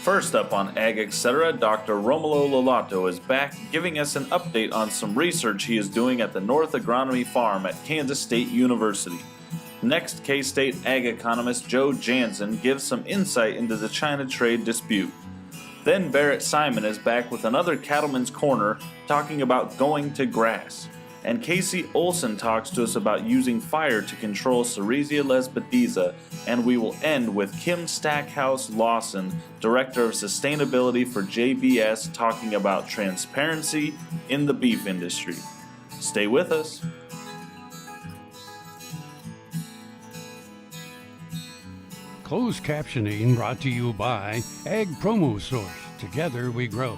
First up on AGetc, Dr. Romulo Lollato is back giving us an update on some research he is doing at the North Agronomy farm at Kansas State University. Next, K-State ag economist Joe Janzen gives some insight into the China trade dispute. Then Barrett Simon is back with another Cattleman's Corner talking about going to grass. And KC Olson talks to us about using fire to control sericea lespedeza, and we will end with Kim Stackhouse-Lawson, Director of Sustainability for JBS, talking about transparency in the beef industry. Stay with us. Closed captioning brought to you by Ag Promo Source. Together we grow.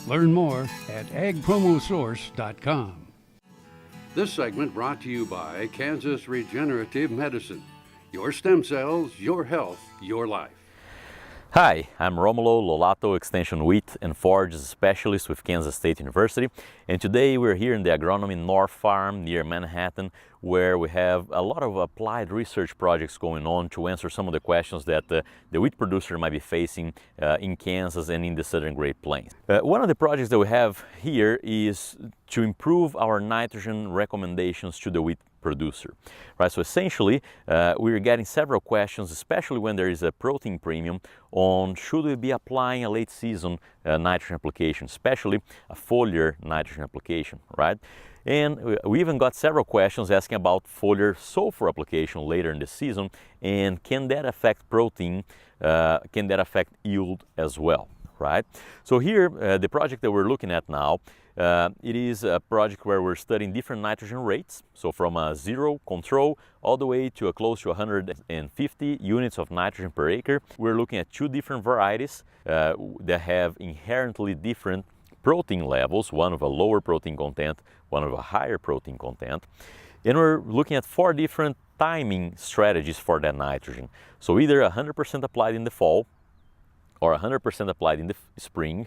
Learn more at agpromosource.com. This segment brought to you by Kansas Regenerative Medicine. Your stem cells, your health, your life. Hi, I'm Romulo Lollato, Extension Wheat and Forage Specialist with Kansas State University. And today we're here in the Agronomy North Farm near Manhattan, where we have a lot of applied research projects going on to answer some of the questions that the wheat producer might be facing in Kansas and in the Southern Great Plains. One of the projects that we have here is to improve our nitrogen recommendations to the wheat producer. Right, so essentially we're getting several questions, especially when there is a protein premium, on should we be applying a late season nitrogen application, especially a foliar nitrogen application, right? And we even got several questions asking about foliar sulfur application later in the season, and can that affect protein, can that affect yield as well, right? So here, the project that we're looking at now, it is a project where we're studying different nitrogen rates, so from a zero control all the way to a close to 150 units of nitrogen per acre. We're looking at two different varieties that have inherently different protein levels, one of a lower protein content, one of a higher protein content. And we're looking at 4 different timing strategies for that nitrogen. So either 100% applied in the fall, or 100% applied in the spring,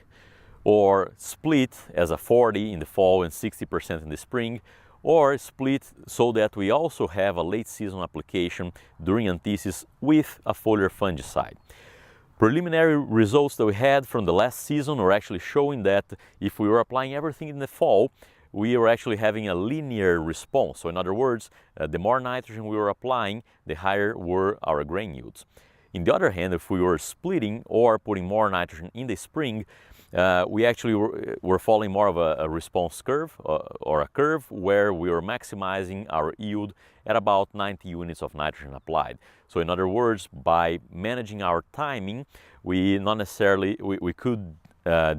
or split as a 40 in the fall and 60% in the spring, or split so that we also have a late season application during anthesis with a foliar fungicide. Preliminary results that we had from the last season were actually showing that if we were applying everything in the fall, we were actually having a linear response. So in other words, the more nitrogen we were applying, the higher were our grain yields. In the other hand, if we were splitting or putting more nitrogen in the spring, we actually were following more of a response curve or a curve where we were maximizing our yield at about 90 units of nitrogen applied. So in other words, by managing our timing, we not necessarily, we could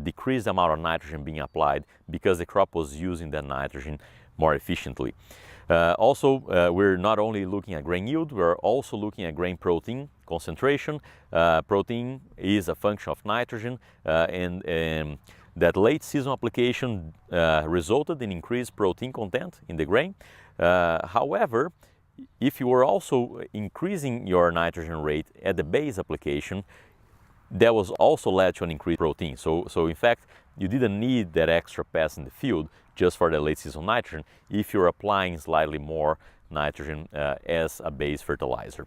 decrease the amount of nitrogen being applied because the crop was using that nitrogen more efficiently. Also, we're not only looking at grain yield, we're also looking at grain protein concentration. Protein is a function of nitrogen, and that late season application resulted in increased protein content in the grain. However, if you were also increasing your nitrogen rate at the base application, that was also led to an increased protein. So in fact, you didn't need that extra pass in the field just for the late season nitrogen if you're applying slightly more nitrogen as a base fertilizer.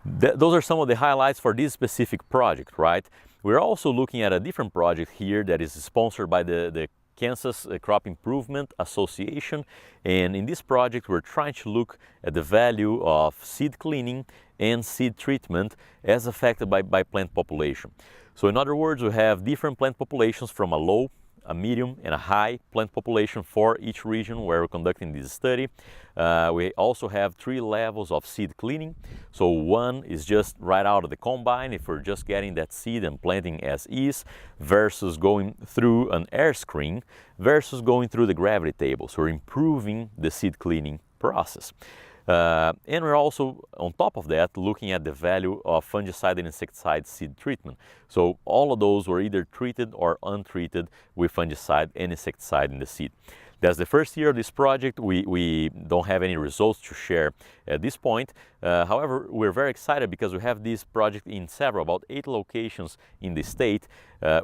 Those are some of the highlights for this specific project, right? We're also looking at a different project here that is sponsored by the Kansas Crop Improvement Association, and in this project we're trying to look at the value of seed cleaning and seed treatment as affected by plant population. So in other words, we have different plant populations from a low, a medium and a high plant population for each region where we're conducting this study. We also have 3 levels of seed cleaning. So one is just right out of the combine, if we're just getting that seed and planting as is, versus going through an air screen, versus going through the gravity table. So we're improving the seed cleaning process. And we're also, on top of that, looking at the value of fungicide and insecticide seed treatment. So all of those were either treated or untreated with fungicide and insecticide in the seed. That's the first year of this project. We don't have any results to share at this point. However, we're very excited because we have this project in about 8 locations in the state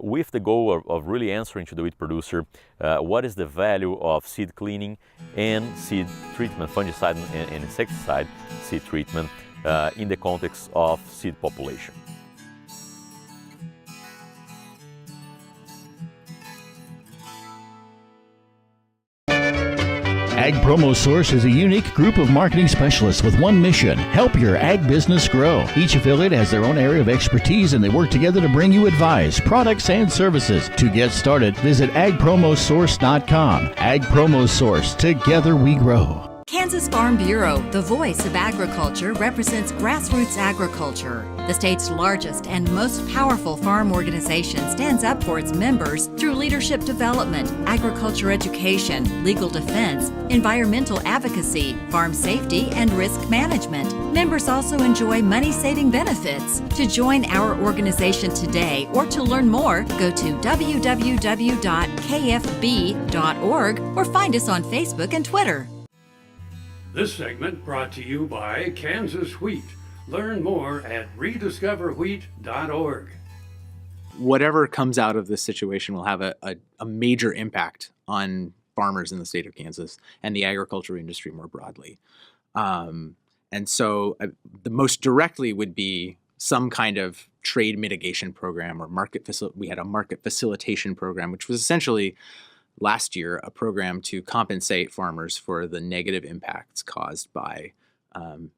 with the goal of really answering to the wheat producer what is the value of seed cleaning and seed treatment, fungicide and insecticide seed treatment in the context of seed population. Ag Promo Source is a unique group of marketing specialists with one mission: help your ag business grow. Each affiliate has their own area of expertise, and they work together to bring you advice, products, and services. To get started, visit agpromosource.com. Ag Promo Source. Together we grow. Kansas Farm Bureau, the voice of agriculture, represents grassroots agriculture. The state's largest and most powerful farm organization stands up for its members through leadership development, agriculture education, legal defense, environmental advocacy, farm safety, and risk management. Members also enjoy money-saving benefits. To join our organization today or to learn more, go to www.kfb.org or find us on Facebook and Twitter. This segment brought to you by Kansas Wheat. Learn more at rediscoverwheat.org. Whatever comes out of this situation will have a major impact on farmers in the state of Kansas and the agriculture industry more broadly. And so the most directly would be some kind of trade mitigation program or we had a market facilitation program, which was essentially last year a program to compensate farmers for the negative impacts caused by the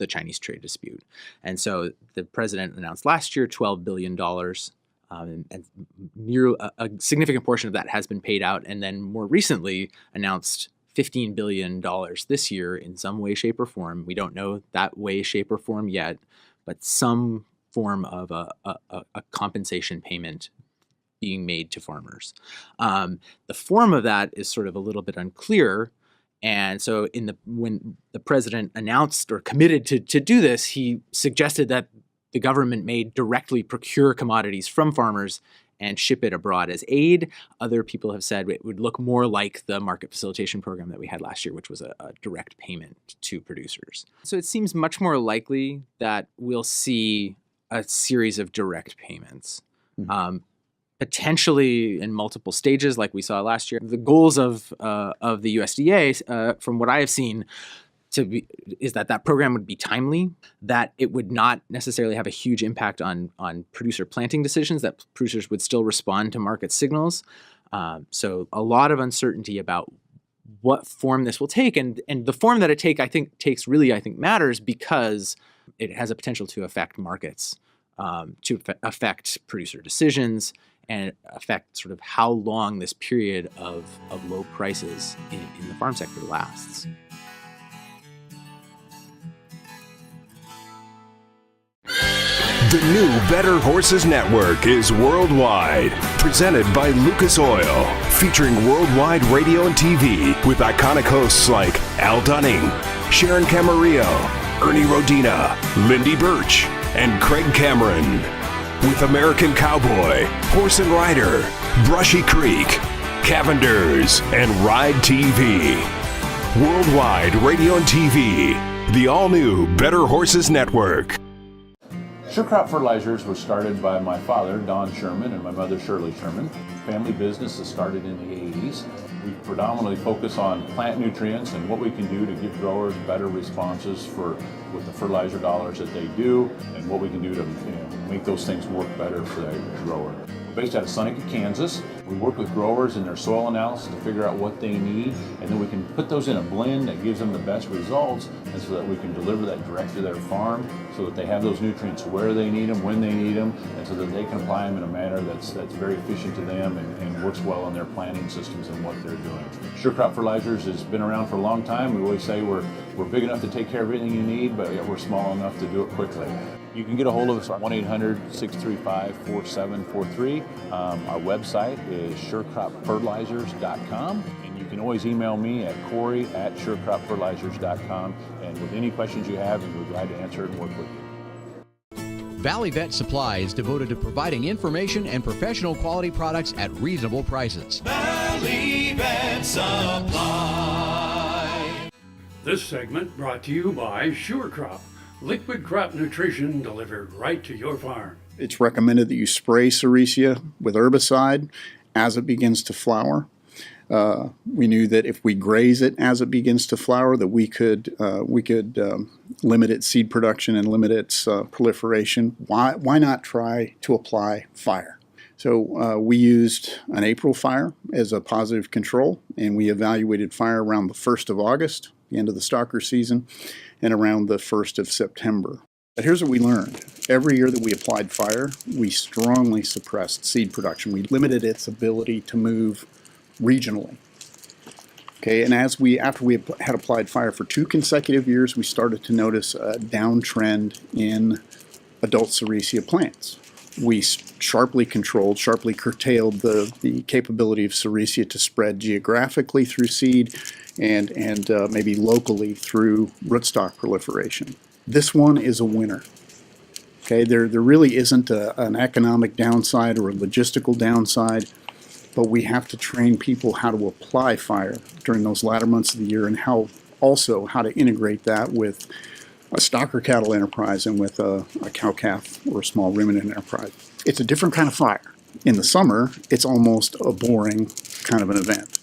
Chinese trade dispute. And so the president announced last year $12 billion, and near a significant portion of that has been paid out, and then more recently announced $15 billion this year in some way, shape, or form. We don't know that way, shape, or form yet, but some form of a compensation payment being made to farmers. The form of that is sort of a little bit unclear. And so when the president announced or committed to do this, he suggested that the government may directly procure commodities from farmers and ship it abroad as aid. Other people have said it would look more like the market facilitation program that we had last year, which was a direct payment to producers. So it seems much more likely that we'll see a series of direct payments. Mm-hmm. Potentially in multiple stages, like we saw last year. The goals of the USDA, from what I have seen, is that program would be timely, that it would not necessarily have a huge impact on producer planting decisions, that producers would still respond to market signals. So a lot of uncertainty about what form this will take, and the form that it takes matters because it has a potential to affect markets, to affect producer decisions, and affect sort of how long this period of low prices in the farm sector lasts. The new Better Horses Network is worldwide, presented by Lucas Oil, featuring worldwide radio and TV with iconic hosts like Al Dunning, Sharon Camarillo, Ernie Rodina, Lindy Birch, and Craig Cameron. With American Cowboy, Horse and Rider, Brushy Creek, Cavenders, and Ride TV. Worldwide radio and TV, the all-new Better Horses Network. Sure Crop Fertilizers was started by my father, Don Sherman, and my mother, Shirley Sherman. Family business that started in the 80s. We predominantly focus on plant nutrients and what we can do to give growers better responses with the fertilizer dollars that they do, and what we can do to make those things work better for the grower. We're based out of Seneca, Kansas. We work with growers in their soil analysis to figure out what they need, and then we can put those in a blend that gives them the best results, and so that we can deliver that direct to their farm so that they have those nutrients where they need them, when they need them, and so that they can apply them in a manner that's very efficient to them and works well in their planting systems and what they're doing. Sure Crop Fertilizers has been around for a long time. We always say we're big enough to take care of everything you need, but yet we're small enough to do it quickly. You can get a hold of us at 1-800-635-4743. Our website is surecropfertilizers.com, and you can always email me at Corey@surecropfertilizers.com, and with any questions you have, we'll be glad to answer it and work with you. Valley Vet Supply is devoted to providing information and professional quality products at reasonable prices. Valley Vet Supply. This segment brought to you by Sure Crop, liquid crop nutrition delivered right to your farm. It's recommended that you spray sericea with herbicide as it begins to flower. We knew that if we graze it as it begins to flower, that we could limit its seed production and limit its proliferation. Why not try to apply fire? So we used an April fire as a positive control, and we evaluated fire around the 1st of August, the end of the stalker season, and around the 1st of September. But here's what we learned. Every year that we applied fire, we strongly suppressed seed production. We limited its ability to move regionally. Okay, and after we had applied fire for 2 consecutive years, we started to notice a downtrend in adult sericea plants. We sharply curtailed the capability of sericea to spread geographically through seed and maybe locally through rootstock proliferation. This one is a winner. Okay, there really isn't an economic downside or a logistical downside, but we have to train people how to apply fire during those latter months of the year and how to integrate that with a stocker cattle enterprise and with a cow-calf or a small ruminant enterprise. It's a different kind of fire. In the summer, it's almost a boring kind of an event.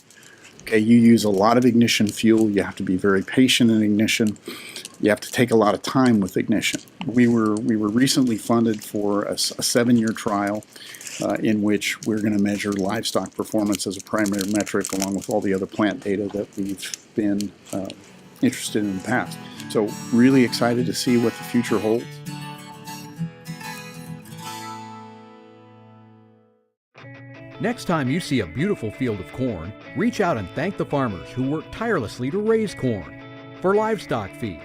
Okay, you use a lot of ignition fuel. You have to be very patient in ignition. You have to take a lot of time with ignition. We were recently funded for a 7-year trial in which we're going to measure livestock performance as a primary metric along with all the other plant data that we've been interested in the past. So really excited to see what the future holds. Next time you see a beautiful field of corn, reach out and thank the farmers who work tirelessly to raise corn for livestock feed,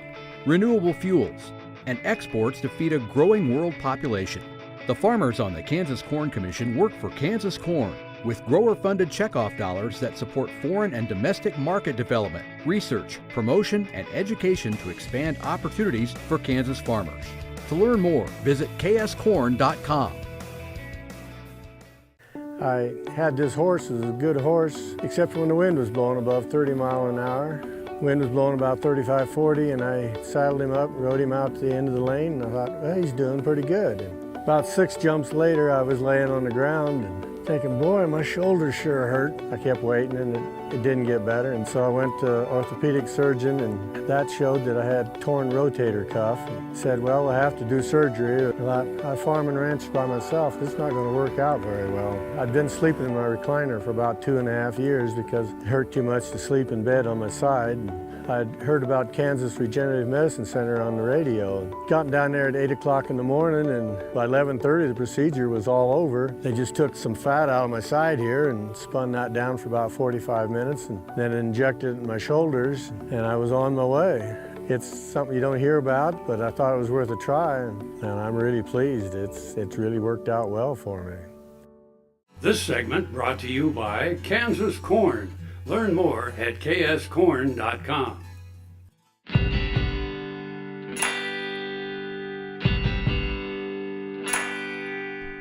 renewable fuels, and exports to feed a growing world population. The farmers on the Kansas Corn Commission work for Kansas Corn with grower-funded checkoff dollars that support foreign and domestic market development, research, promotion, and education to expand opportunities for Kansas farmers. To learn more, visit kscorn.com. I had this horse. It was a good horse, except for when the wind was blowing above 30 miles an hour. Wind was blowing about 35, 40, and I saddled him up, rode him out to the end of the lane, and I thought, well, he's doing pretty good. And about 6 jumps later, I was laying on the ground and thinking, boy, my shoulders sure hurt. I kept waiting, and it didn't get better, and so I went to orthopedic surgeon, and that showed that I had torn rotator cuff. And said, well, I have to do surgery. I farm and ranch by myself. This is not going to work out very well. I'd been sleeping in my recliner for about 2.5 years because it hurt too much to sleep in bed on my side. I'd heard about Kansas Regenerative Medicine Center on the radio. Gotten down there at 8 o'clock in the morning, and by 11:30 the procedure was all over. They just took some fat out of my side here and spun that down for about 45 minutes and then injected it in my shoulders, and I was on my way. It's something you don't hear about, but I thought it was worth a try, and I'm really pleased. It's really worked out well for me. This segment brought to you by Kansas Corn. Learn more at kscorn.com.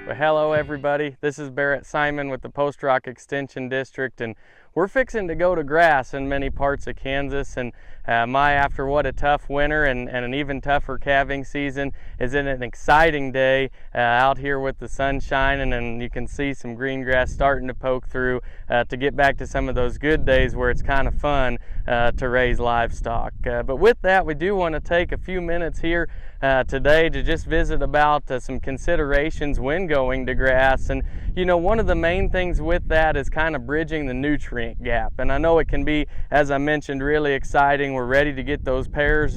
Well, hello everybody. This is Barrett Simon with the Post Rock Extension District, and we're fixing to go to grass in many parts of Kansas, and after what a tough winter and an even tougher calving season, is in an exciting day out here with the sun shining, and you can see some green grass starting to poke through to get back to some of those good days where it's kind of fun to raise livestock. But with that, we do want to take a few minutes here today to just visit about some considerations when going to grass. And you know, one of the main things with that is kind of bridging the nutrient gap, and I know it can be, as I mentioned, really exciting. We're ready to get those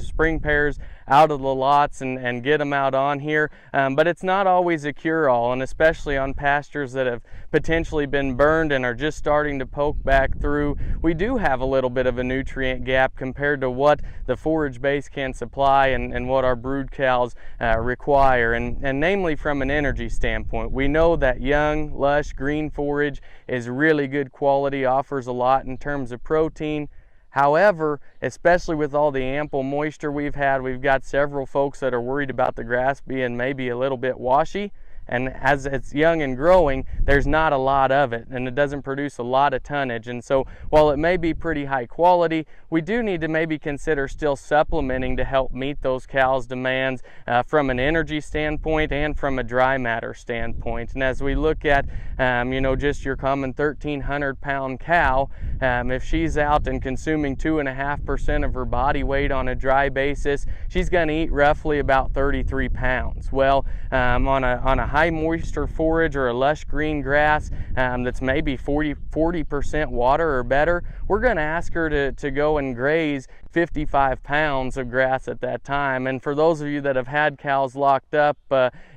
spring pears out of the lots and get them out on here, but it's not always a cure-all, and especially on pastures that have potentially been burned and are just starting to poke back through, we do have a little bit of a nutrient gap compared to what the forage base can supply and what our brood cows require, and namely from an energy standpoint. We know that young, lush, green forage is really good quality, offers a lot in terms of protein. However, especially with all the ample moisture we've had, we've got several folks that are worried about the grass being maybe a little bit washy. And as it's young and growing, there's not a lot of it, and it doesn't produce a lot of tonnage. And so while it may be pretty high quality, we do need to maybe consider still supplementing to help meet those cows' demands from an energy standpoint and from a dry matter standpoint. And as we look at, you know, just your common 1,300-pound cow, if she's out and consuming 2.5% of her body weight on a dry basis, she's going to eat roughly about 33 pounds. Well, on a high moisture forage or a lush green grass that's maybe 40% water or better, we're going to ask her to go and graze 55 pounds of grass at that time. And for those of you that have had cows locked up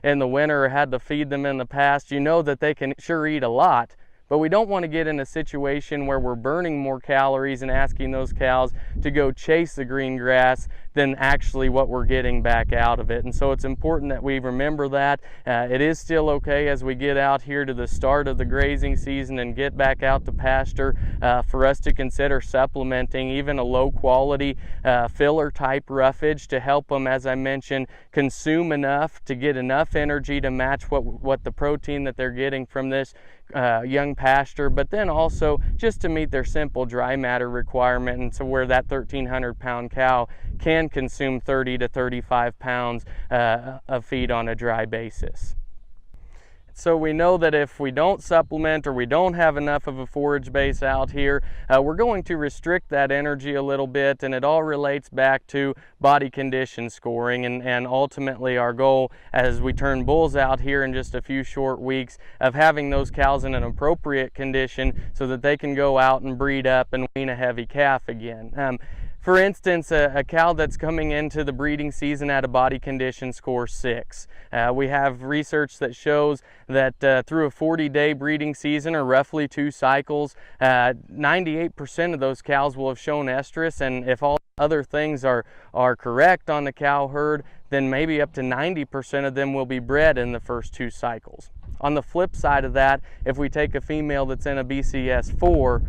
in the winter or had to feed them in the past, you know that they can sure eat a lot. But we don't want to get in a situation where we're burning more calories and asking those cows to go chase the green grass than actually what we're getting back out of it. And so it's important that we remember that. It is still okay as we get out here to the start of the grazing season and get back out to pasture for us to consider supplementing even a low quality filler type roughage to help them, as I mentioned, consume enough to get enough energy to match what the protein that they're getting from this young pasture, but then also just to meet their simple dry matter requirement, and so where that 1,300 pound cow can consume 30 to 35 pounds of feed on a dry basis. So we know that if we don't supplement or we don't have enough of a forage base out here, we're going to restrict that energy a little bit, and it all relates back to body condition scoring and ultimately our goal as we turn bulls out here in just a few short weeks of having those cows in an appropriate condition so that they can go out and breed up and wean a heavy calf again. For instance, a cow that's coming into the breeding season at a body condition score 6. We have research that shows that through a 40-day breeding season, or roughly 2 cycles, 98% of those cows will have shown estrus, and if all other things are correct on the cow herd, then maybe up to 90% of them will be bred in the first 2 cycles. On the flip side of that, if we take a female that's in a BCS 4,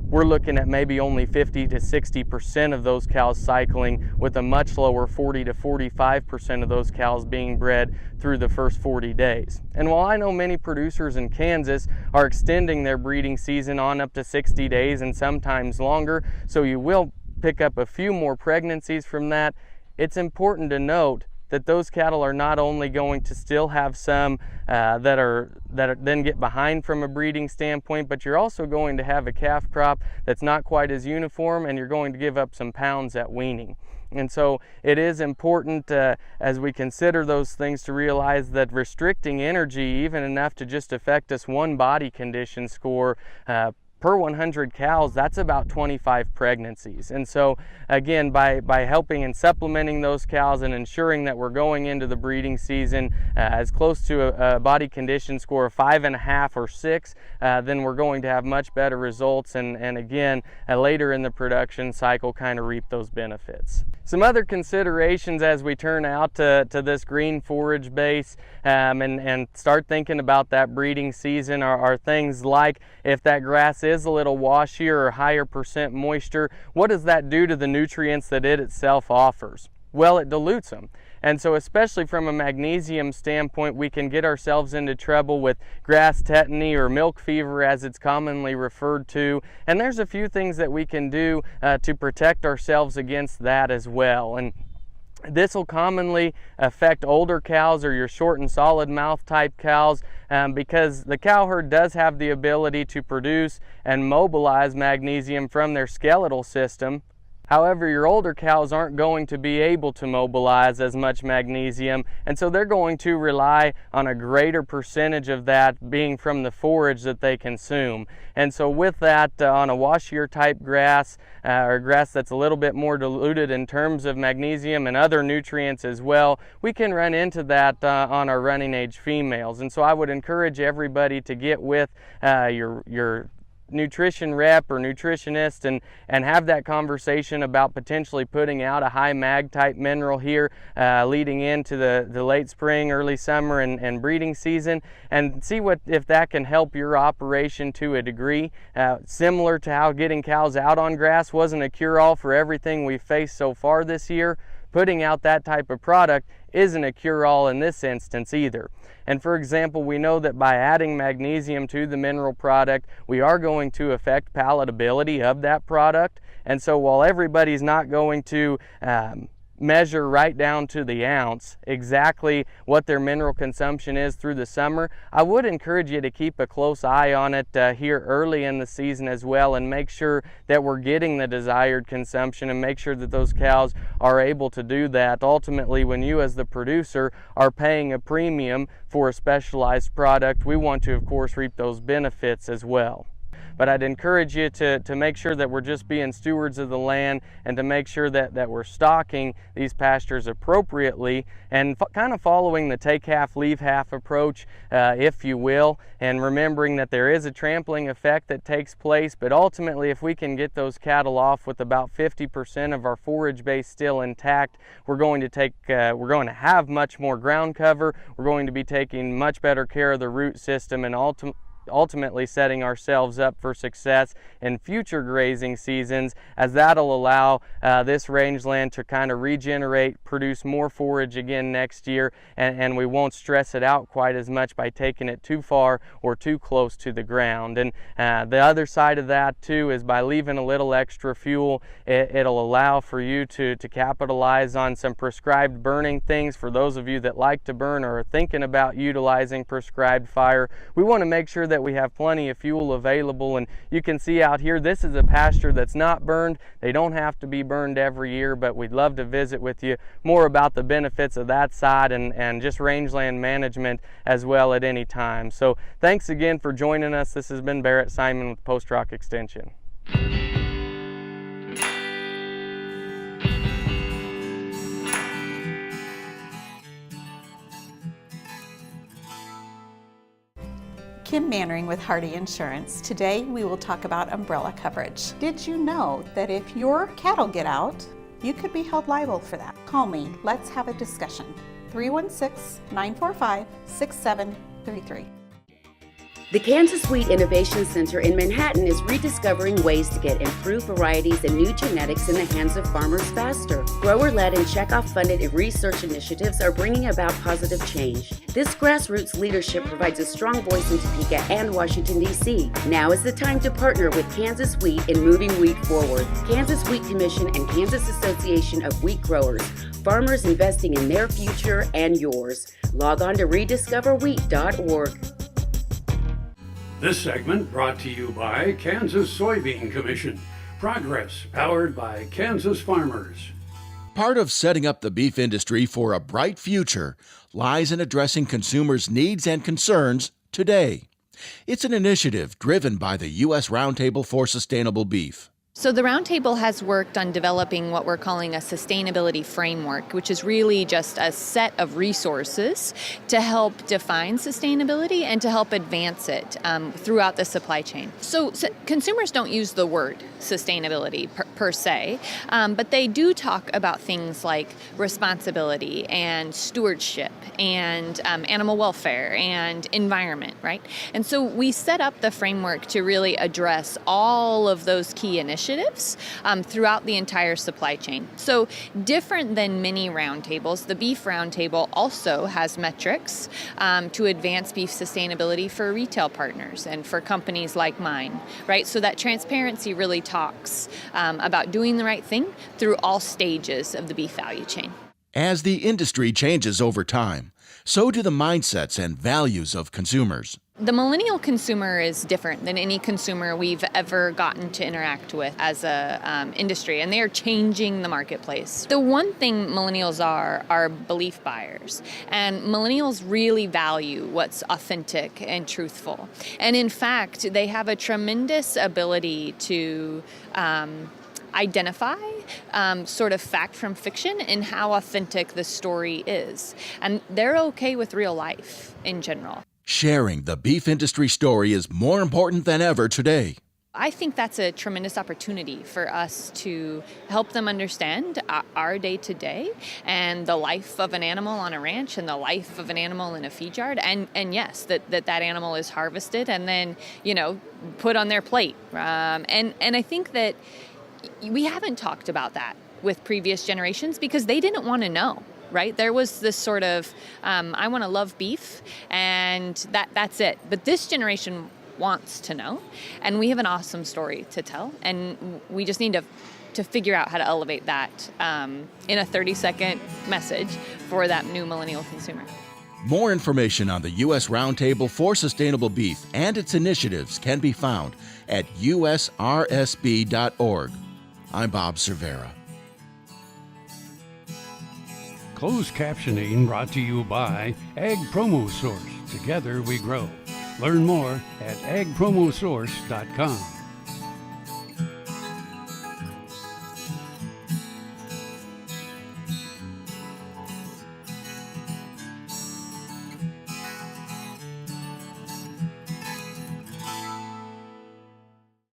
we're looking at maybe only 50 to 60% of those cows cycling, with a much lower 40 to 45% of those cows being bred through the first 40 days. And while I know many producers in Kansas are extending their breeding season on up to 60 days and sometimes longer, so you will pick up a few more pregnancies from that, it's important to note that those cattle are not only going to still have some that then get behind from a breeding standpoint, but you're also going to have a calf crop that's not quite as uniform, and you're going to give up some pounds at weaning. And so it is important as we consider those things to realize that restricting energy even enough to just affect us one body condition score per 100 cows, that's about 25 pregnancies. And so again, by helping and supplementing those cows and ensuring that we're going into the breeding season as close to a body condition score of 5.5 or 6, then we're going to have much better results, and again, later in the production cycle kind of reap those benefits. Some other considerations as we turn out to this green forage base and start thinking about that breeding season are things like, if that grass is a little washier or higher percent moisture, what does that do to the nutrients that it itself offers? Well, it dilutes them. And so especially from a magnesium standpoint, we can get ourselves into trouble with grass tetany or milk fever as it's commonly referred to. And there's a few things that we can do to protect ourselves against that as well. And this will commonly affect older cows or your short and solid mouth type cows because the cow herd does have the ability to produce and mobilize magnesium from their skeletal system. However, your older cows aren't going to be able to mobilize as much magnesium, and so they're going to rely on a greater percentage of that being from the forage that they consume. And so with that, on a washier type grass, or grass that's a little bit more diluted in terms of magnesium and other nutrients as well, we can run into that on our running age females. And so I would encourage everybody to get with your nutrition rep or nutritionist and have that conversation about potentially putting out a high mag type mineral here leading into the late spring, early summer and breeding season, and see if that can help your operation to a degree. Similar to how getting cows out on grass wasn't a cure-all for everything we've faced so far this year, putting out that type of product isn't a cure-all in this instance either. And for example, we know that by adding magnesium to the mineral product, we are going to affect palatability of that product. And so while everybody's not going to measure right down to the ounce exactly what their mineral consumption is through the summer, I would encourage you to keep a close eye on it here early in the season as well, and make sure that we're getting the desired consumption and make sure that those cows are able to do that. Ultimately, when you as the producer are paying a premium for a specialized product, we want to of course reap those benefits as well. But I'd encourage you to make sure that we're just being stewards of the land, and to make sure that we're stocking these pastures appropriately, and kind of following the take half, leave half approach, if you will, and remembering that there is a trampling effect that takes place. But ultimately, if we can get those cattle off with about 50% of our forage base still intact, we're going to have much more ground cover, we're going to be taking much better care of the root system, and ultimately setting ourselves up for success in future grazing seasons, as that'll allow this rangeland to kind of regenerate, produce more forage again next year, and we won't stress it out quite as much by taking it too far or too close to the ground. And the other side of that too is by leaving a little extra fuel, it'll allow for you to capitalize on some prescribed burning things. For those of you that like to burn or are thinking about utilizing prescribed fire, we want to make sure that we have plenty of fuel available. And you can see out here, this is a pasture that's not burned. They don't have to be burned every year, but we'd love to visit with you more about the benefits of that side and just rangeland management as well at any time. So thanks again for joining us. This has been Barrett Simon with Post Rock Extension. Kim Mannering with Hardy Insurance. Today we will talk about umbrella coverage. Did you know that if your cattle get out, you could be held liable for that? Call me. Let's have a discussion. 316-945-6733. The Kansas Wheat Innovation Center in Manhattan is rediscovering ways to get improved varieties and new genetics in the hands of farmers faster. Grower-led and checkoff-funded research initiatives are bringing about positive change. This grassroots leadership provides a strong voice in Topeka and Washington, D.C. Now is the time to partner with Kansas Wheat in moving wheat forward. Kansas Wheat Commission and Kansas Association of Wheat Growers. Farmers investing in their future and yours. Log on to rediscoverwheat.org. This segment brought to you by Kansas Soybean Commission. Progress powered by Kansas farmers. Part of setting up the beef industry for a bright future lies in addressing consumers' needs and concerns today. It's an initiative driven by the U.S. Roundtable for Sustainable Beef. So the Roundtable has worked on developing what we're calling a sustainability framework, which is really just a set of resources to help define sustainability and to help advance it throughout the supply chain. So consumers don't use the word sustainability per se, but they do talk about things like responsibility and stewardship and animal welfare and environment, right? And so we set up the framework to really address all of those key initiatives throughout the entire supply chain. So different than many roundtables, the Beef Roundtable also has metrics to advance beef sustainability for retail partners and for companies like mine, right? So that transparency really talks about doing the right thing through all stages of the beef value chain. As the industry changes over time, so do the mindsets and values of consumers. The millennial consumer is different than any consumer we've ever gotten to interact with as a industry, and they are changing the marketplace. The one thing millennials are belief buyers, and millennials really value what's authentic and truthful. And in fact, they have a tremendous ability to identify sort of fact from fiction and how authentic the story is. And they're okay with real life in general. Sharing the beef industry story is more important than ever today. I think that's a tremendous opportunity for us to help them understand our day-to-day and the life of an animal on a ranch and the life of an animal in a feed yard. And yes, that animal is harvested and then, put on their plate. And I think that we haven't talked about that with previous generations because they didn't want to know. Right? There was this sort of, I want to love beef, and that's it. But this generation wants to know, and we have an awesome story to tell, and we just need to to figure out how to elevate that in a 30-second message for that new millennial consumer. More information on the U.S. Roundtable for Sustainable Beef and its initiatives can be found at usrsb.org. I'm Bob Cervera. Closed captioning brought to you by Ag Promo Source. Together we grow. Learn more at agpromosource.com.